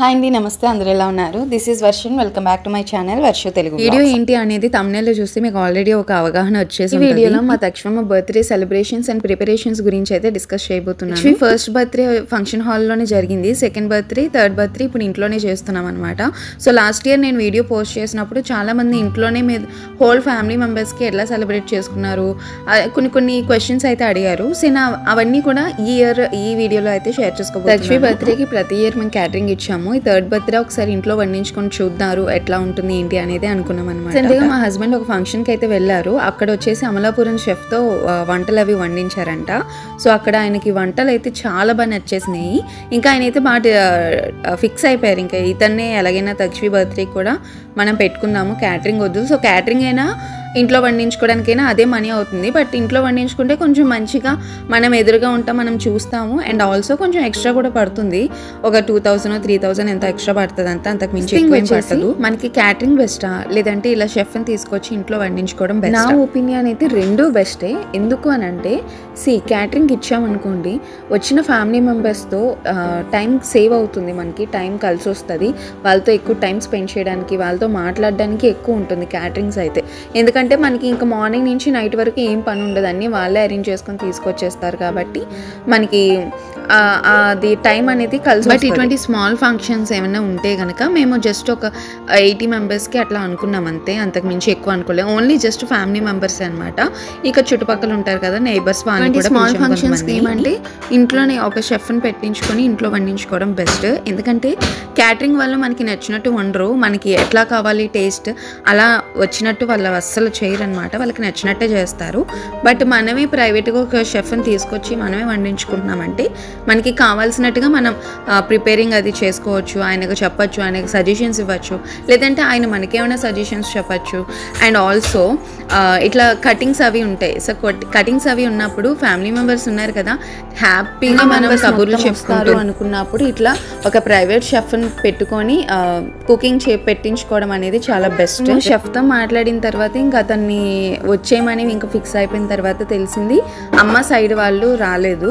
Hi అండి, నమస్తే. అందరూ ఎలా ఉన్నారు? This is version. Welcome back to my channel Varsha Telugu. Video ఏంటి అనేది thumbnail చూస్తే మీకు ఆల్రెడీ ఒక అవగాహన వచ్చేసి ఈ వీడియోలో మా తక్షమ బర్త్డే సెలబ్రేషన్స్ అండ్ ప్రిపరేషన్స్ గురించి అయితే డిస్కస్ చేయబోతున్నాను. ఫస్ట్ బర్త్డే ఫంక్షన్ హాల్లోనే జరిగింది, సెకండ్ బర్త్డే, థర్డ్ బర్త్డే ఇప్పుడు ఇంట్లోనే చేస్తున్నాం అనమాట. సో లాస్ట్ ఇయర్ నేను వీడియో పోస్ట్ చేసినప్పుడు చాలా మంది ఇంట్లోనే మీ హోల్ ఫ్యామిలీ మెంబర్స్కి ఎలా సెలబ్రేట్ చేసుకున్నారు కొన్ని క్వశ్చన్స్ అయితే అడిగారు. సో అవన్నీ కూడా ఈ ఇయర్ ఈ వీడియోలో అయితే షేర్ చేసుకోబోతున్నాను. లక్ష్మీ బర్త్డేకి ప్రతి ఇయర్ మేము క్యాటరింగ్ ఇచ్చాము. ఈ థర్డ్ బర్త్డే ఒకసారి ఇంట్లో వండించుకొని చూద్దారు ఎట్లా ఉంటుంది ఏంటి అనేది అనుకున్నాం అనమాట. రీసెంట్గా మా హస్బెండ్ ఒక ఫంక్షన్కి అయితే వెళ్ళారు. అక్కడ వచ్చేసి అమలాపురం షెఫ్తో వంటలు అవి వండించారంట. సో అక్కడ ఆయనకి వంటలు అయితే చాలా బాగా నచ్చేసినాయి. ఇంకా ఆయన అయితే బాగా ఫిక్స్ అయిపోయారు, ఇంకా ఇతన్నే ఎలాగైనా లక్ష్మీ బర్త్డేకి కూడా మనం పెట్టుకుందాము, క్యాటరింగ్ వద్దు. సో క్యాటరింగ్ అయినా ఇంట్లో వండించుకోవడానికైనా అదే మనీ అవుతుంది, బట్ ఇంట్లో వండించుకుంటే కొంచెం మంచిగా మనం ఎదురుగా ఉంటాం, మనం చూస్తాము. అండ్ ఆల్సో కొంచెం ఎక్స్ట్రా కూడా పడుతుంది, ఒక 2000 3000 ఎంత ఎక్స్ట్రా పడుతుంది, అంతకు మించి ఎక్కువ పడుతుంది. మనకి క్యాటరింగ్ బెస్టా లేదంటే ఇలా షెఫ్ని తీసుకొచ్చి ఇంట్లో వండించుకోవడం బెస్ట్? నా ఒపీనియన్ అయితే రెండూ బెస్టే. ఎందుకు అని అంటే క్యాటరింగ్ ఇచ్చామనుకోండి, వచ్చిన ఫ్యామిలీ మెంబర్స్తో టైం సేవ్ అవుతుంది, మనకి టైం కలిసి వస్తుంది, వాళ్ళతో ఎక్కువ టైం స్పెండ్ చేయడానికి, వాళ్ళతో మాట్లాడడానికి ఎక్కువ ఉంటుంది క్యాటరింగ్స్ అయితే. ఎందుకంటే మనకి ఇంకా మార్నింగ్ నుంచి నైట్ వరకు ఏం పని ఉండదు, అన్నీ వాళ్ళే అరేంజ్ చేసుకొని తీసుకొచ్చేస్తారు కాబట్టి మనకి అది టైం అనేది కలిసి. బట్ ఇటువంటి స్మాల్ ఫంక్షన్స్ ఏమైనా ఉంటే కనుక మేము జస్ట్ ఒక 80 మెంబర్స్కి అట్లా అనుకున్నాం అంతే, అంతకు మించి ఎక్కువ అనుకోలేదు. ఓన్లీ జస్ట్ ఫ్యామిలీ మెంబర్స్ అనమాట. ఇక చుట్టుపక్కల ఉంటారు కదా నైబర్స్, వాళ్ళు కూడా స్మాల్ ఫంక్షన్స్ ఏమంటే ఇంట్లోనే ఒక షెఫ్ని పెట్టించుకొని ఇంట్లో వండించుకోవడం బెస్ట్. ఎందుకంటే క్యాటరింగ్ వల్ల మనకి నచ్చినట్టు వండరు, మనకి ఎట్లా కావాలి టేస్ట్ అలా వచ్చినట్టు వాళ్ళు అస్సలు చేయరు అనమాట, వాళ్ళకి నచ్చినట్టే చేస్తారు. బట్ మనమే ప్రైవేట్గా ఒక షెఫ్ని తీసుకొచ్చి మనమే వండించుకుంటున్నామంటే మనకి కావాల్సినట్టుగా మనం ప్రిపేరింగ్ అది చేసుకోవచ్చు, ఆయనకు చెప్పచ్చు, ఆయనకు సజెషన్స్ ఇవ్వచ్చు, లేదంటే ఆయన మనకేమైనా సజెషన్స్ చెప్పచ్చు. అండ్ ఆల్సో ఇట్లా కటింగ్స్ అవి ఉంటాయి. సో కటింగ్స్ అవి ఉన్నప్పుడు ఫ్యామిలీ మెంబర్స్ ఉన్నారు కదా, హ్యాపీగా మనం కబుర్లు చెప్తారు అనుకున్నప్పుడు ఇట్లా ఒక ప్రైవేట్ షెఫ్ని పెట్టుకొని కుకింగ్ పెట్టించుకోవడం అనేది చాలా బెస్ట్. షెఫ్తో మాట్లాడిన తర్వాత ఇంకా అతన్ని వచ్చేయమని ఇంకా ఫిక్స్ అయిపోయిన తర్వాత తెలిసింది అమ్మ సైడ్ వాళ్ళు రాలేదు,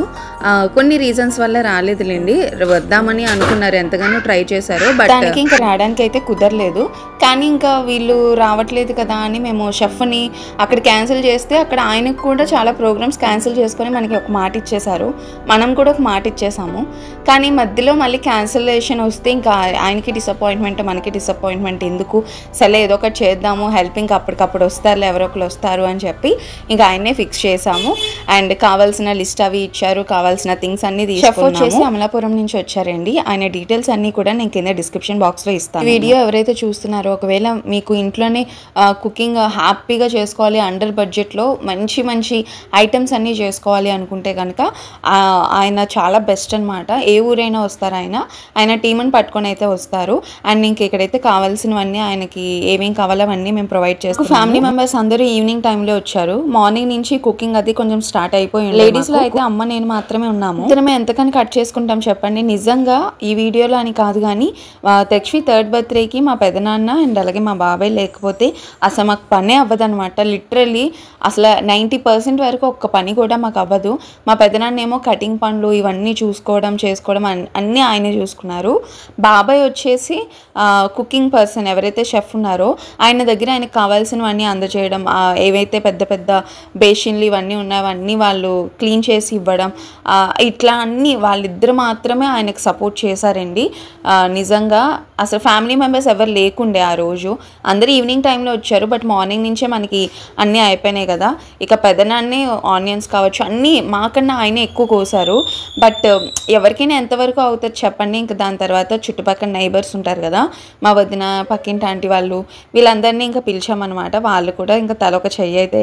కొన్ని రీజన్స్ వల్ల రాలేదులేండి. వద్దామని అనుకున్నారు, ఎంతగానో ట్రై చేశారు, బట్ దానికి ఇంకా రావడానికి అయితే కుదరలేదు. కానీ ఇంకా వీళ్ళు రావట్లేదు కదా అని మేము షెఫ్ని అక్కడ క్యాన్సిల్ చేస్తే అక్కడ ఆయనకు కూడా చాలా ప్రోగ్రామ్స్ క్యాన్సిల్ చేసుకొని మనకి ఒక మాట ఇచ్చేశారు, మనం కూడా ఒక మాట ఇచ్చేసాము. కానీ మధ్యలో మళ్ళీ క్యాన్సిలేషన్ వస్తే ఇంకా ఆయనకి డిసప్పాయింట్మెంట్, మనకి డిసప్పాయింట్మెంట్, ఎందుకు సరే ఏదో ఒకటి చేద్దాము, హెల్పింగ్ అప్పటికప్పుడు వస్తారు, ఎవరో ఒకరు వస్తారు అని చెప్పి ఇంకా ఆయన్నే ఫిక్స్ చేసాము. అండ్ కావాల్సిన లిస్ట్ అవి ఇచ్చారు, కావాల్సిన థింగ్స్ అన్ని తీసుకున్నాము. వచ్చేసి అమలాపురం నుంచి వచ్చారండి. ఆయన డీటెయిల్స్ అన్ని కూడా నేను కింద డిస్క్రిప్షన్ బాక్స్లో ఇస్తాను. వీడియో ఎవరైతే చూస్తున్నారో ఒకవేళ మీకు ఇంట్లోనే కుకింగ్ హ్యాపీగా చేసుకోవాలి, అండర్ బడ్జెట్లో మంచి మంచి ఐటమ్స్ అన్నీ చేసుకోవాలి అనుకుంటే కనుక ఆయన చాలా బెస్ట్ అనమాట. ఏ ఊరైనా వస్తారు, ఆయన టీమ్ని పట్టుకొని అయితే వస్తారు. అండ్ ఇంక ఇక్కడైతే కావాల్సినవన్నీ ఆయనకి ఏమేం కావాలో అవన్నీ మేము ప్రొవైడ్ చేస్తాం. ఫ్యామిలీ మెంబర్స్ అందరూ ఈవినింగ్ టైంలో వచ్చారు, మార్నింగ్ నుంచి కుకింగ్ అది కొంచెం స్టార్ట్ అయిపోయింది. లేడీస్లో అయితే అమ్మ నేను మాత్రమే ఉన్నాము, ఇద్దరమే ఎంతకని కట్ చేసుకుంటాం చెప్పండి. నిజంగా ఈ వీడియోలో అని కాదు కానీ లక్ష్మి థర్డ్ బర్త్డేకి మా పెదనాన్న అండ్ అలాగే మా బాబాయ్ లేకపోతే అసలు మాకు పనే అవ్వదు అనమాట. లిటరల్లీ అసలు 90% వరకు ఒక్క పని కూడా మాకు అవ్వదు. మా పెదనాన్న ఏమో కటింగ్ పనులు ఇవన్నీ చేసుకోవడం అన్నీ ఆయనే చూసుకున్నారు. బాబాయ్ వచ్చేసి కుకింగ్ పర్సన్, ఎవరైతే షెఫ్ ఉన్నారో ఆయన దగ్గర ఆయనకు కావాల్సినవన్నీ అందజేయడం, ఏవైతే పెద్ద పెద్ద బేషన్లు ఇవన్నీ ఉన్నాయో వాళ్ళు క్లీన్ చేసి ఇవ్వడం, ఇట్లా అన్నీ వాళ్ళిద్దరు మాత్రమే ఆయనకు సపోర్ట్ చేశారండి. నిజంగా అసలు ఫ్యామిలీ మెంబర్స్ ఎవరు లేకుండే ఆ రోజు, అందరూ ఈవినింగ్ టైంలో వచ్చారు, బట్ మార్నింగ్ నుంచే మనకి అన్నీ అయిపోయినాయి కదా. ఇక పెదనాన్నే ఆనియన్స్ కావచ్చు అన్నీ మాకన్నా ఆయనే ఎక్కువ కోసారు. బట్ ఎవరికైనా ఎంతవరకు అవుతుంది చెప్పండి. ఇంకా దాని తర్వాత చుట్టుపక్కల నైబర్స్ ఉంటారు కదా, మా వదిన, పక్కింటి ఆంటీ వాళ్ళు, వీళ్ళందరినీ ఇంకా పిలిచామన్నమాట. వాళ్ళు కూడా ఇంకా తల ఒక చెయ్యి అయితే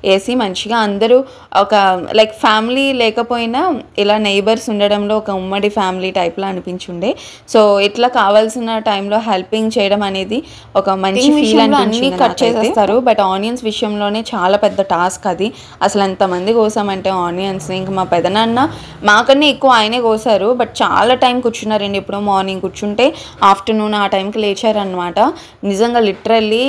వేసి మంచిగా అందరూ ఒక లైక్ ఫ్యామిలీ లేకపోయినా ఇలా నైబర్స్ ఉండడంలో ఒక ఉమ్మడి ఫ్యామిలీ టైప్లో అనిపించుండే. సో ఇట్లా కావాల్సిన టైంలో హెల్పింగ్ చేయడం అనేది ఒక మంచి ఫీల్ అనిపించింది. కట్ చేసేస్తారు, బట్ ఆనియన్స్ విషయంలోనే చాలా పెద్ద టాస్క్ అది. అసలు ఎంతమంది కోసామంటే ఆనియన్స్, ఇంకా మా పెదనాన్న మాకన్నా ఎక్కువ ఆయనే కోసారు, బట్ చాలా టైం కూర్చున్నారండి. ఇప్పుడు మార్నింగ్ కూర్చుంటే ఆఫ్టర్నూన్ ఆ టైంకి లేచారనమాట. నిజంగా లిటరల్లీ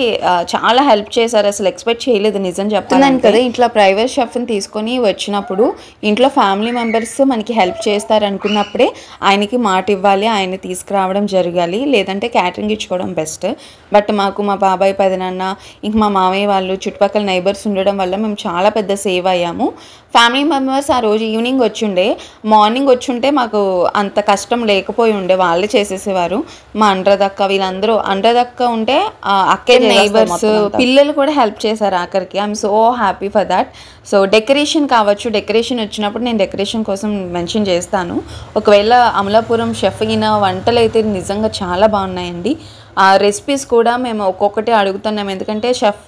చాలా హెల్ప్ చేశారు, అసలు ఎక్స్పెక్ట్ చేయలేదు నిజం చెప్తున్నాను కదా. ఇట్లా ప్రైవేట్ షెఫ్ని తీసుకొని వచ్చినప్పుడు ఇంట్లో ఫ్యామిలీ మెంబర్స్ మనకి హెల్ప్ చేస్తారు అనుకున్నప్పుడే ఆయనకి మాట ఇవ్వాలి, ఆయన తీసుకురావడం జరగాలి, లేదంటే క్యాటరింగ్ ఇచ్చుకోవడం బెస్ట్. బట్ మాకు మా బాబాయ్ పెదనాన్న ఇంక మా మామయ్య వాళ్ళు చుట్టుపక్కల నైబర్స్ ఉండడం వల్ల మేము చాలా పెద్ద సేవ్ అయ్యాము. ఫ్యామిలీ మెంబర్స్ ఆ రోజు ఈవినింగ్ వచ్చుండే, మార్నింగ్ వచ్చుంటే మాకు అంత కష్టం లేకపోయి ఉండే, వాళ్ళే చేసేసేవారు. మా అండ్రదక్క వీళ్ళందరూ, అండ్రదక్క ఉంటే అక్కే నైబర్స్ పిల్లలు కూడా హెల్ప్ చేశారు ఆఖరికి. I'm so happy for that. So decoration కావచ్చు, డెకరేషన్ వచ్చినప్పుడు నేను డెకరేషన్ కోసం మెన్షన్ చేస్తాను. ఒకవేళ అమలాపురం షెఫ్ అయిన వంటలు అయితే నిజంగా చాలా బాగున్నాయండి. ఆ రెసిపీస్ కూడా మేము ఒక్కొక్కటి అడుగుతున్నాం, ఎందుకంటే షెఫ్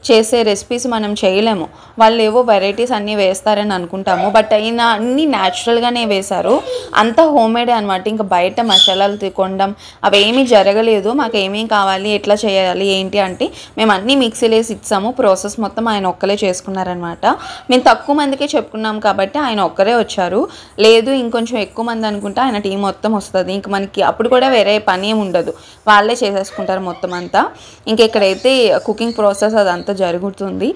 చేసే రెసిపీస్ మనం చేయలేము, వాళ్ళు ఏవో వెరైటీస్ అన్నీ వేస్తారని అనుకుంటాము. బట్ అయినా అన్నీ న్యాచురల్గానే వేశారు, అంతా హోమ్మేడే అనమాట. ఇంకా బయట మసాలాలు కొనడం అవేమీ జరగలేదు. మాకు ఏమేమి కావాలి, ఎట్లా చేయాలి ఏంటి అంటే మేము అన్నీ మిక్సీలో వేసి ఇచ్చాము. ప్రాసెస్ మొత్తం ఆయన ఒక్కలే చేసుకున్నారనమాట. మేము తక్కువ మందికే చెప్పుకున్నాం కాబట్టి ఆయన ఒక్కరే వచ్చారు. లేదు ఇంకొంచెం ఎక్కువ మంది అనుకుంటే ఆయన టీం మొత్తం వస్తుంది. ఇంక మనకి అప్పుడు కూడా వేరే పని ఏమి ఉండదు, వాళ్ళే చేసేసుకుంటారు మొత్తం అంతా. ఇంకెక్కడైతే కుకింగ్ ప్రాసెస్ అదంతా జరుగుతుంది.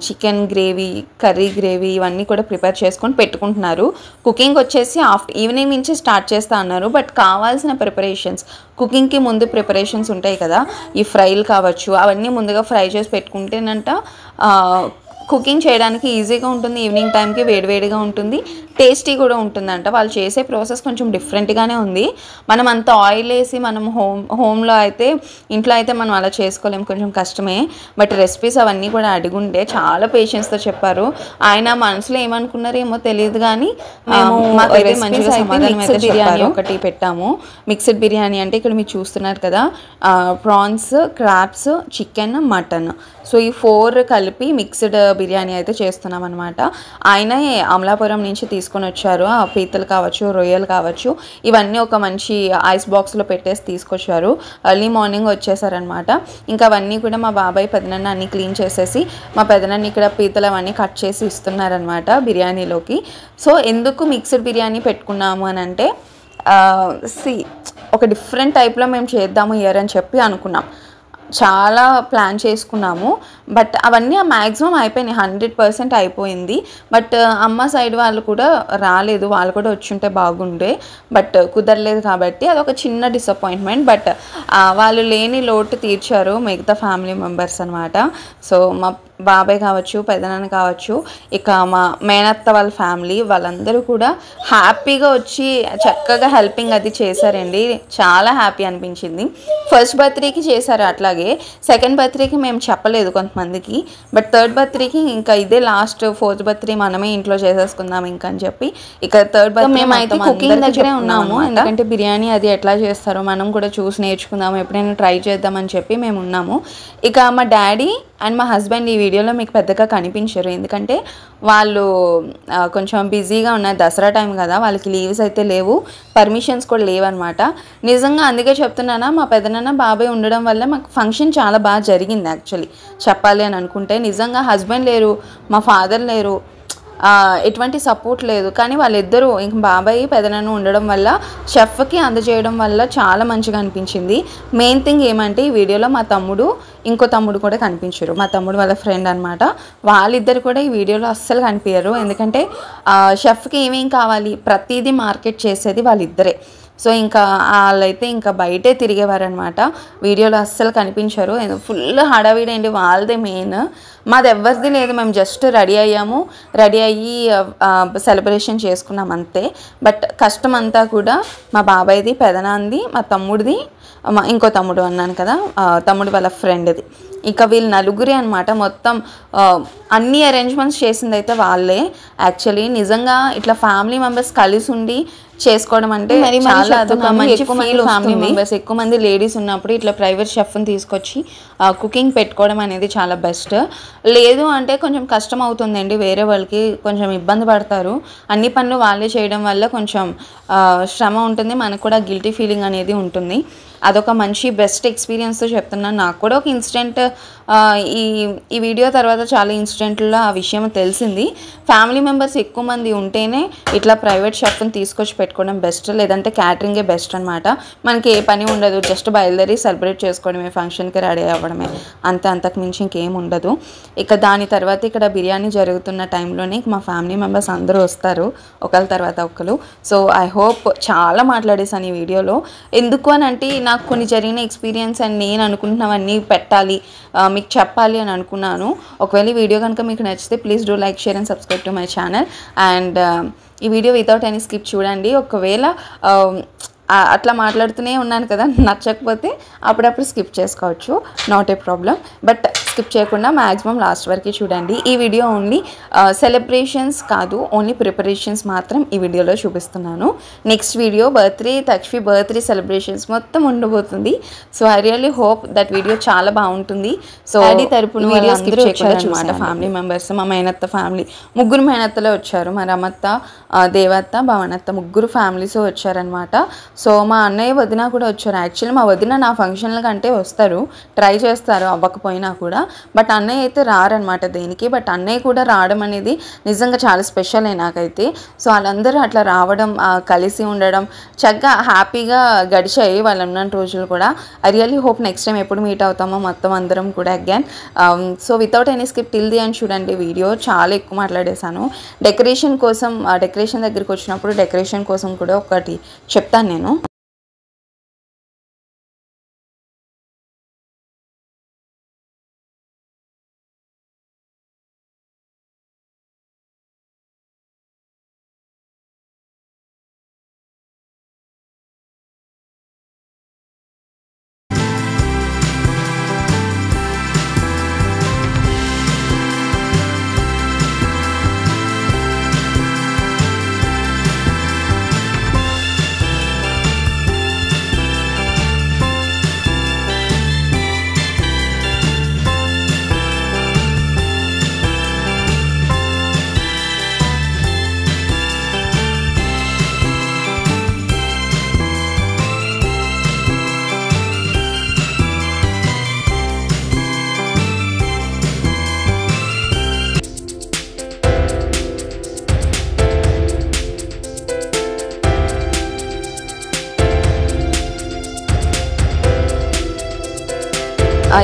చికెన్ గ్రేవీ, కర్రీ గ్రేవీ ఇవన్నీ కూడా ప్రిపేర్ చేసుకొని పెట్టుకుంటున్నారు. కుకింగ్ వచ్చేసి ఈవినింగ్ నుంచి స్టార్ట్ చేస్తా అన్నారు. బట్ కావాల్సిన ప్రిపరేషన్స్, కుకింగ్కి ముందు ప్రిపరేషన్స్ ఉంటాయి కదా, ఈ ఫ్రైలు కావచ్చు, అవన్నీ ముందుగా ఫ్రై చేసి పెట్టుకుంటేనంట కుకింగ్ చేయడానికి ఈజీగా ఉంటుంది. ఈవినింగ్ టైంకి వేడివేడిగా ఉంటుంది, టేస్టీ కూడా ఉంటుందంట. వాళ్ళు చేసే ప్రాసెస్ కొంచెం డిఫరెంట్గానే ఉంది. మనం అంత ఆయిల్ వేసి మనం హోమ్లో అయితే, ఇంట్లో అయితే మనం అలా చేసుకోలేము, కొంచెం కష్టమే. బట్ రెసిపీస్ అవన్నీ కూడా అడిగుండే చాలా పేషెన్స్తో చెప్పారు. ఆయన మనసులో ఏమనుకున్నారో ఏమో తెలియదు, కానీ మాకైతే మంచిగా సమాధానం అయితే బిర్యానీ ఒకటి పెట్టాము. మిక్స్డ్ బిర్యానీ అంటే ఇక్కడ మీరు చూస్తున్నారు కదా, prawns, crabs, chicken, mutton, so ఈ 4 కలిపి మిక్స్డ్ బిర్యానీ అయితే చేస్తున్నాం అనమాట. ఆయనే అమలాపురం నుంచి తీసుకొని వచ్చారు. ఆ పీతలు కావచ్చు, రొయ్యలు కావచ్చు, ఇవన్నీ ఒక మంచి ఐస్ బాక్స్లో పెట్టేసి తీసుకొచ్చారు. ఎర్లీ మార్నింగ్ వచ్చేసారనమాట. ఇంకా అవన్నీ కూడా మా బాబాయ్ పెదనాన్న అన్నీ క్లీన్ చేసేసి మా పెదనాన్న ఇక్కడ పీతలు అవన్నీ కట్ చేసి ఇస్తున్నారనమాట బిర్యానీలోకి. సో ఎందుకు మిక్స్డ్ బిర్యానీ పెట్టుకున్నాము అని అంటే, ఒక డిఫరెంట్ టైప్లో మేము చేద్దాము ఇయర్ అని చెప్పి అనుకున్నాం. చాలా ప్లాన్ చేసుకున్నాము. బట్ అవన్నీ మ్యాక్సిమం అయిపోయినాయి, 100% అయిపోయింది. బట్ అమ్మ సైడ్ వాళ్ళు కూడా రాలేదు, వాళ్ళు కూడా వచ్చుంటే బాగుండే, బట్ కుదరలేదు కాబట్టి అదొక చిన్న డిసప్పాయింట్మెంట్. బట్ వాళ్ళు లేని లోటు తీర్చారు మిగతా ఫ్యామిలీ మెంబర్స్ అనమాట. సో మా బాబాయ్ కావచ్చు, పెదనాన్న కావచ్చు, ఇక మా మేనత్త వాళ్ళ ఫ్యామిలీ వాళ్ళందరూ కూడా హ్యాపీగా వచ్చి చక్కగా హెల్పింగ్ అది చేశారండి. చాలా హ్యాపీ అనిపించింది. ఫస్ట్ బర్త్డేకి చేశారు, అట్లాగే సెకండ్ బర్త్డేకి మేము చెప్పలేదు కొంతమందికి, బట్ థర్డ్ బర్త్డేకి ఇంకా ఇదే లాస్ట్, ఫోర్త్ బర్త్డే మనమే ఇంట్లో చేసేసుకుందాం ఇంకా అని చెప్పి ఇక థర్డ్ బర్త్డే మేమైతే కుకింగ్ దగ్గరే ఉన్నాము. ఎందుకంటే బిర్యానీ అది ఎట్లా చేస్తారో మనం కూడా చూసి నేర్చుకుందాము, ఎప్పుడైనా ట్రై చేద్దామని చెప్పి మేము ఉన్నాము. ఇక మా డాడీ అండ్ మా హస్బెండ్ ఈ వీడియోలో మీకు పెద్దగా కనిపించరు, ఎందుకంటే వాళ్ళు కొంచెం బిజీగా ఉన్నారు. దసరా టైం కదా, వాళ్ళకి లీవ్స్ అయితే లేవు, పర్మిషన్స్ కూడా లేవన్నమాట. నిజంగా అందుకే చెప్తున్నానా, మా పెదనాన్న బాబాయ్ ఉండడం వల్ల మాకు ఫంక్షన్ చాలా బాగా జరిగింది. యాక్చువల్లీ చెప్పాలి అని అనుకుంటే నిజంగా హస్బెండ్ లేరు, మా ఫాదర్ లేరు, ఎటువంటి సపోర్ట్ లేదు, కానీ వాళ్ళిద్దరూ ఇంక బాబాయ్ పెదనాన్న ఉండడం వల్ల షెఫ్కి అందజేయడం వల్ల చాలా మంచిగా అనిపించింది. మెయిన్ థింగ్ ఏమంటే ఈ వీడియోలో మా తమ్ముడు, ఇంకో తమ్ముడు కూడా కనిపించరు, మా తమ్ముడు వాళ్ళ ఫ్రెండ్ అనమాట. వాళ్ళిద్దరు కూడా ఈ వీడియోలో అస్సలు కనిపించరు, ఎందుకంటే షెఫ్కి ఏమేం కావాలి ప్రతిదీ మార్కెట్ చేసేది వాళ్ళిద్దరే. సో ఇంకా వాళ్ళైతే ఇంకా బయటే తిరిగేవారనమాట, వీడియోలో అస్సలు కనిపించరు. ఫుల్ హడావిడండి, వాళ్ళదే మెయిన్, మాది ఎవరిది లేదు. మేము జస్ట్ రెడీ అయ్యాము, రెడీ అయ్యి సెలబ్రేషన్ చేసుకున్నాం అంతే. బట్ కష్టం అంతా కూడా మా బాబాయ్ది, పెదనాన్నది, మా తమ్ముడిది, ఇంకో తమ్ముడు అన్నాను కదా, తమ్ముడు వాళ్ళ ఫ్రెండ్ది. ఇక వీళ్ళు నలుగురే అనమాట. మొత్తం అన్ని అరేంజ్మెంట్స్ చేసింది అయితే వాళ్ళే. యాక్చువల్లీ నిజంగా ఇట్లా ఫ్యామిలీ మెంబర్స్ కలిసి ఉండి చేసుకోవడం అంటే చాలా మంచి ఫీల్. ఫ్యామిలీ మెంబర్స్ ఎక్కువ మంది లేడీస్ ఉన్నప్పుడు ఇట్లా ప్రైవేట్ షెఫ్ని తీసుకొచ్చి కుకింగ్ పెట్టుకోవడం అనేది చాలా బెస్ట్. లేదు అంటే కొంచెం కష్టం అవుతుందండి, వేరే వాళ్ళకి కొంచెం ఇబ్బంది పడతారు. అన్ని పనులు వాళ్ళే చేయడం వల్ల కొంచెం శ్రమ ఉంటుంది, మనకు కూడా గిల్టీ ఫీలింగ్ అనేది ఉంటుంది. అదొక మంచి బెస్ట్ ఎక్స్పీరియన్స్తో చెప్తున్నాను. నాకు కూడా ఒక ఇన్సిడెంట్ ఈ వీడియో తర్వాత చాలా ఇన్సిడెంట్లో ఆ విషయం తెలిసింది. ఫ్యామిలీ మెంబర్స్ ఎక్కువ మంది ఉంటేనే ఇట్లా ప్రైవేట్ షాప్ని తీసుకొచ్చి పెట్టుకోవడం బెస్ట్, లేదంటే క్యాటరింగే బెస్ట్ అనమాట. మనకి ఏ పని ఉండదు, జస్ట్ బయలుదేరి సెలబ్రేట్ చేసుకోవడమే, ఫంక్షన్కి రెడీ అవ్వడమే, అంతకు మించి ఇంకేం ఉండదు. ఇక దాని తర్వాత ఇక్కడ బిర్యానీ జరుగుతున్న టైంలోనే మా ఫ్యామిలీ మెంబర్స్ అందరూ వస్తారు ఒకరి తర్వాత ఒకరు. సో ఐ హోప్ చాలా మాట్లాడేసాను ఈ వీడియోలో. ఎందుకు అని అంటే నాకు కొన్ని జరిగిన ఎక్స్పీరియన్స్ అండ్ నేను అనుకుంటున్నవన్నీ పెట్టాలి, మీకు చెప్పాలి అని అనుకున్నాను. ఒకవేళ ఈ వీడియో కనుక మీకు నచ్చితే please do like, share and subscribe to my channel. And ఈ వీడియో వితౌట్ ఎనీ స్కిప్ చూడండి. ఒకవేళ అట్లా మాట్లాడుతూనే ఉన్నాను కదా, నచ్చకపోతే అప్పుడప్పుడు స్కిప్ చేసుకోవచ్చు, not a problem. But skip చేయకుండా మ్యాక్సిమం లాస్ట్ వరకు చూడండి. ఈ వీడియో ఓన్లీ సెలబ్రేషన్స్ కాదు, ఓన్లీ ప్రిపరేషన్స్ మాత్రం ఈ వీడియోలో చూపిస్తున్నాను. నెక్స్ట్ వీడియో తక్ష్వి బర్త్డే సెలబ్రేషన్స్ మొత్తం ఉండబోతుంది. So I really hope that video చాలా బాగుంటుంది. సో డాడీ తరపున వీడియో స్కిప్ చేయకుండా చూసాను. ఫ్యామిలీ మెంబర్స్, మా మేనత్త ఫ్యామిలీ, ముగ్గురు మేనత్తలే వచ్చారు. మా రమత్త, దేవత్త, భావనత్త, ముగ్గురు ఫ్యామిలీస్ వచ్చారనమాట. సో మా అన్నయ్య వదిన కూడా వచ్చారు. యాక్చువల్లీ మా వదిన నా ఫంక్షన్ల కంటే వస్తారు, ట్రై చేస్తారు అవ్వకపోయినా కూడా. బట్ అన్నయ్య అయితే రారనమాట దేనికి. బట్ అన్నయ్య కూడా రావడం అనేది నిజంగా చాలా స్పెషల్ నాకైతే. సో వాళ్ళందరూ అట్లా రావడం, కలిసి ఉండడం చక్కగా హ్యాపీగా గడిచాయి వాళ్ళు ఉన్న రోజులు కూడా. I really hope next time ఎప్పుడు మీట్ అవుతామో మొత్తం అందరం కూడా again. So without any skip till the అని చూడండి. వీడియో చాలా ఎక్కువ మాట్లాడేశాను. డెకరేషన్ కోసం, డెకరేషన్ దగ్గరికి వచ్చినప్పుడు డెకరేషన్ కోసం కూడా ఒకటి చెప్తాను నేను.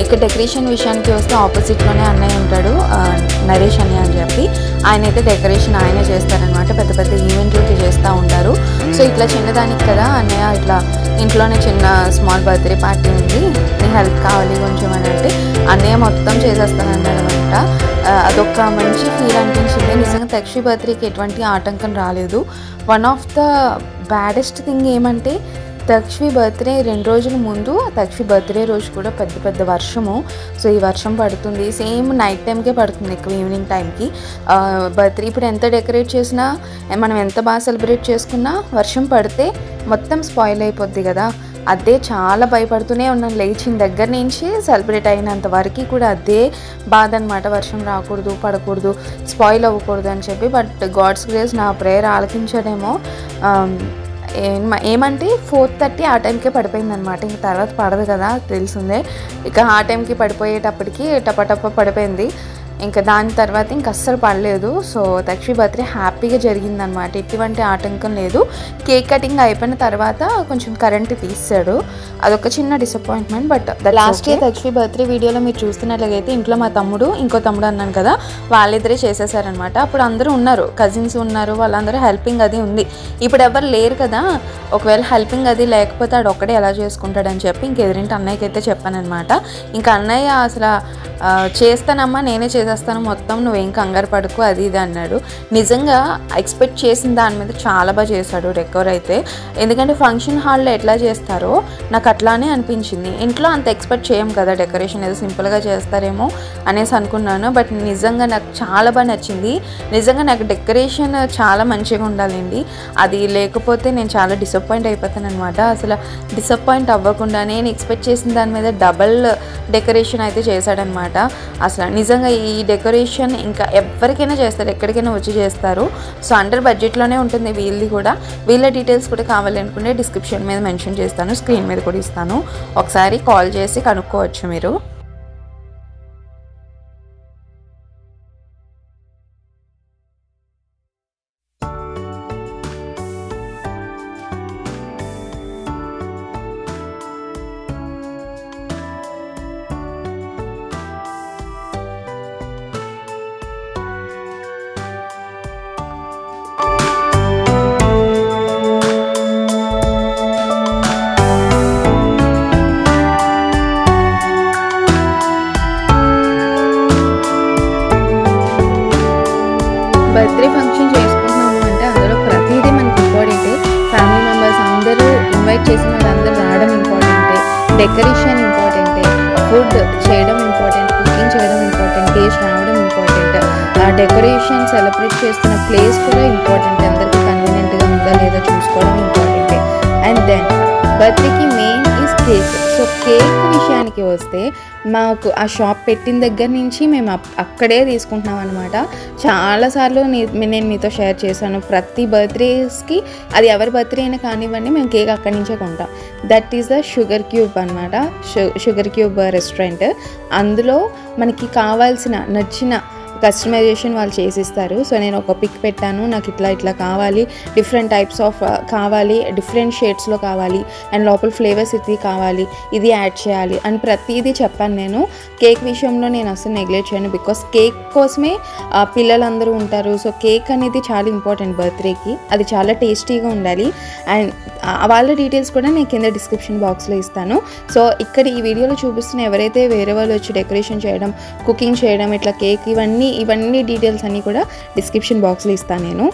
ఇక డెకరేషన్ విషయానికి వస్తే ఆపోజిట్లోనే అన్నయ్య ఉంటాడు, నరేష్ అన్నయ్య అని చెప్పి. ఆయన అయితే డెకరేషన్ ఆయనే చేస్తారనమాట. పెద్ద పెద్ద ఈవెంట్లకి చేస్తూ ఉంటారు. సో ఇట్లా చిన్నదానికి కదా అన్నయ్య ఇట్లా ఇంట్లోనే చిన్న స్మాల్ బర్త్డే పార్టీ ఉంది, నీ హెల్ప్ కావాలి కొంచెం అని అంటే అన్నయ్య మొత్తం చేసేస్తానన్నాడనమాట. అదొక మంచి ఫీల్ అనిపించింది. నిజంగా తక్ష్వి బర్త్డేకి ఎటువంటి ఆటంకం రాలేదు. One of the baddest thing ఏమంటే తక్ష్వి బర్త్డే 2 రోజుల ముందు, తక్ష్వి బర్త్డే రోజు కూడా పెద్ద వర్షము. సో ఈ వర్షం పడుతుంది, సేమ్ నైట్ టైంకే పడుతుంది, ఎక్కువ ఈవినింగ్ టైంకి. బర్త్డే ఇప్పుడు ఎంత డెకరేట్ చేసినా, మనం ఎంత బాగా సెలబ్రేట్ చేసుకున్నా వర్షం పడితే మొత్తం స్పాయిల్ అయిపోద్ది కదా. అదే చాలా భయపడుతూనే ఉన్నాను లేచిన దగ్గర నుంచి సెలబ్రేట్ అయినంత వరకు కూడా అదే బాధ అనమాట. వర్షం రాకూడదు, పడకూడదు, స్పాయిల్ అవ్వకూడదు అని చెప్పి. బట్ గాడ్స్ గ్రేస్ నా ప్రేయర్ ఆలకించడేమో. ఏమంటే 4:30 ఆ టైంకే పడిపోయింది అనమాట. ఇంక తర్వాత పడదు కదా తెలిసిందే. ఇక ఆ టైంకి పడిపోయేటప్పటికి టపటప్ప పడిపోయింది. ఇంకా దాని తర్వాత ఇంక అస్సలు పడలేదు. సో తక్ష్వి బర్త్డే హ్యాపీగా జరిగిందనమాట, ఎటువంటి ఆటంకం లేదు. కేక్ కటింగ్ అయిపోయిన తర్వాత కొంచెం కరెంట్ తీసాడు, అదొక చిన్న disappointment. But last year Takshvi birthday వీడియోలో మీరు చూస్తున్నట్లయితే ఇంట్లో మా తమ్ముడు, ఇంకో తమ్ముడు అన్నాను కదా, వాళ్ళిద్దరే చేసేసారనమాట. అప్పుడు అందరూ ఉన్నారు, కజిన్స్ ఉన్నారు, వాళ్ళందరూ హెల్పింగ్ అది ఉంది. ఇప్పుడు ఎవరు లేరు కదా, ఒకవేళ హెల్పింగ్ అది లేకపోతే ఆడు ఒక్కడే ఎలా చేసుకుంటాడని చెప్పి ఇంక ఎదురింటి అన్నయ్యకి అయితే చెప్పానమాట. ఇంకా అన్నయ్య అసలు చేస్తానమ్మా, నేనే చేసేస్తాను మొత్తం, నువ్వేం కంగారు పడుకు అది ఇది అన్నాడు. నిజంగా ఎక్స్పెక్ట్ చేసిన దాని మీద చాలా బాగా చేశాడు డెకోర్ అయితే. ఎందుకంటే ఫంక్షన్ హాల్లో ఎట్లా చేస్తారో నాకు అట్లానే అనిపించింది. ఇంట్లో అంత ఎక్స్పెక్ట్ చేయం కదా, డెకరేషన్ ఏదో సింపుల్గా చేస్తారేమో అనేసి అనుకున్నాను. బట్ నిజంగా నాకు చాలా బాగా నచ్చింది. నిజంగా నాకు డెకరేషన్ చాలా మంచిగా ఉండాలండి, అది లేకపోతే నేను చాలా డిసప్పాయింట్ అయిపోతాను అనమాట. అసలు డిసప్పాయింట్ అవ్వకుండా నేను ఎక్స్పెక్ట్ చేసిన దాని మీద డబల్ డెకరేషన్ అయితే చేశాడనమాట. అసలు నిజంగా ఈ ఈ డెకరేషన్ ఇంకా ఎవరికైనా చేస్తారు, ఎక్కడికైనా వచ్చి చేస్తారు. సో అండర్ బడ్జెట్లోనే ఉంటుంది వీళ్ళది కూడా. వీళ్ళ డీటెయిల్స్ కూడా కావాలనుకుంటే డిస్క్రిప్షన్ మీద మెన్షన్ చేస్తాను, స్క్రీన్ మీద కూడా ఇస్తాను, ఒకసారి కాల్ చేసి కనుక్కోవచ్చు మీరు. బర్త్డే ఫంక్షన్ చేసుకుంటున్నాము అంటే అందులో ప్రతిదీ మనకి ఇంపార్టెంటే. ఫ్యామిలీ మెంబర్స్ అందరూ ఇన్వైట్ చేసిన వాళ్ళందరూ రావడం ఇంపార్టెంటే, డెకరేషన్ ఇంపార్టెంటే, ఫుడ్ చేయడం ఇంపార్టెంట్, కుకింగ్ చేయడం ఇంపార్టెంట్, టేస్ట్ రావడం ఇంపార్టెంట్, ఆ డెకరేషన్ సెలబ్రేట్ చేస్తున్న ప్లేస్ కూడా ఇంపార్టెంట్, అందరికీ కన్వీనియంట్గా ఉందా లేదా చూసుకోవడం ఇంపార్టెంటే. అండ్ దెన్ బర్త్డేకి main is cake. So cake విషయానికి వస్తే మాకు ఆ షాప్ పెట్టిన దగ్గర నుంచి మేము అక్కడే తీసుకుంటున్నాం అనమాట. చాలాసార్లు నేను మీతో షేర్ చేశాను, ప్రతి బర్త్డేస్కి అది ఎవరి బర్త్డే అయినా కానివ్వండి మేము కేక్ అక్కడి నుంచే కొంటాం. That is the sugar cube అనమాట, షుగర్ క్యూబ్ రెస్టారెంట్. అందులో మనకి కావాల్సిన నచ్చిన కస్టమైజేషన్ వాళ్ళు చేసిస్తారు. సో నేను ఒక పిక్ పెట్టాను, నాకు ఇట్లా కావాలి, డిఫరెంట్ టైప్స్ ఆఫ్ కావాలి, డిఫరెంట్ షేడ్స్లో కావాలి, అండ్ లోపల ఫ్లేవర్స్ ఇది కావాలి, ఇది యాడ్ చేయాలి అని ప్రతిదీ చెప్పాను నేను. కేక్ విషయంలో నేను అసలు నెగ్లెక్ట్ చేయను, బికాస్ కేక్ కోసమే పిల్లలందరూ ఉంటారు. సో కేక్ అనేది చాలా ఇంపార్టెంట్ బర్త్డేకి, అది చాలా టేస్టీగా ఉండాలి. అండ్ వాళ్ళ డీటెయిల్స్ కూడా నేను కింద డిస్క్రిప్షన్ బాక్స్లో ఇస్తాను. సో ఇక్కడ ఈ వీడియోలో చూపిస్తున్న ఎవరైతే వేరే వాళ్ళు వచ్చి డెకరేషన్ చేయడం, కుకింగ్ చేయడం, ఇట్లా కేక్ ఇవన్నీ డీటెయిల్స్ అన్నీ కూడా డిస్క్రిప్షన్ బాక్స్లో ఇస్తాను నేను.